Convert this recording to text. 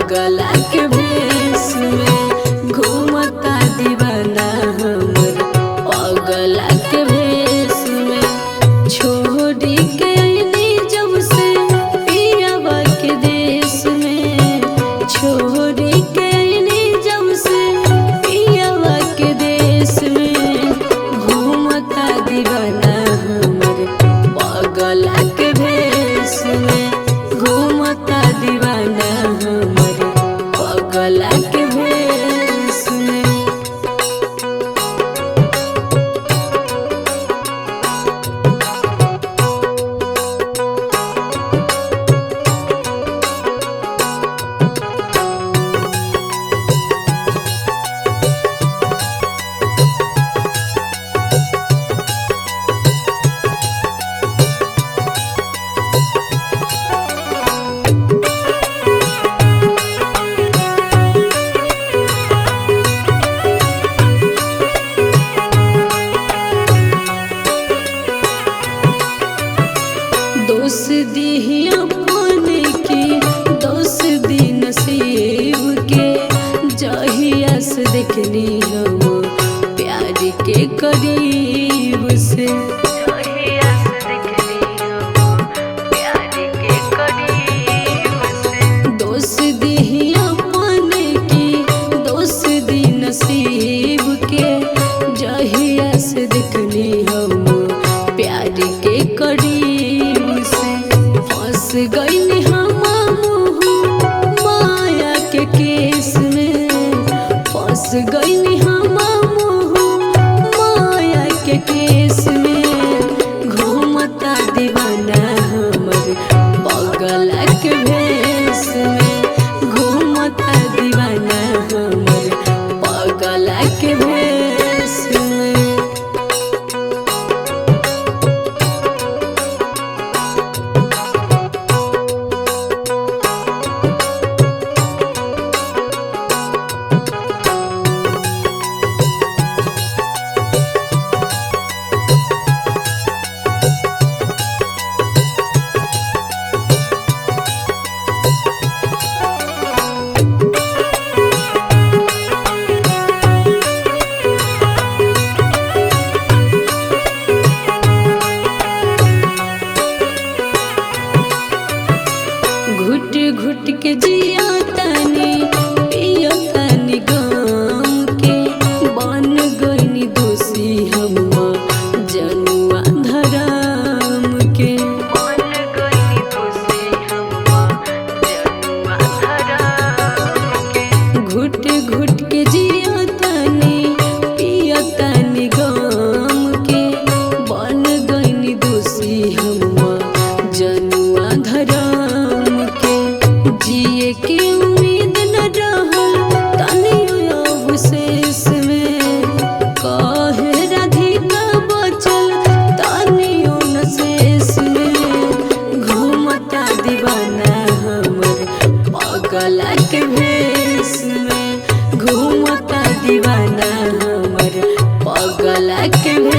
पगला के भेष में घूमता दीवाना हमर पगला के भेष में। छोड़ी के अइनी जब से पियावा के देश में, छोड़ी के अइनी जब से पियावा के देश में। घूमता दीवाना हमर पगला के भेष में, घूमता दीवाना हमर पगला के भेष में। दोष दी अपने की, दोष दी नसीब के। जहिया से देखनी हम प्यार के करीब से, जहिया से देखनी हम प्यार के करीब से। दोष दी अपने की, दोष दी नसीब के। जहिया से देखनी हम प्यार के करीब से। फंस गईनी हम माया के केस में, फंस गईनी हम माया के केस में। घूमता दीवाना हमर पगला के भेष में, घूमता दीवाना हमर पगला के भेष में। घुट घुट के जिया तानी पिया तानी गम के। बन गईनी दोषी हम जनुआ धराम के, बन गईनी दोषी हम जनुआ धराम के। घुट घुट के जिया तानी पिया तानी गम के। बन गईनी दोषी हम जनुआ धराम के। जिए के उम्मीद न रहल तनियो अवशेष में। कहे राधिका बचल तनियो न शेष में। घूमता दीवाना हमर पगला के भेष में, घूमता दीवाना हमर पगला के भेष।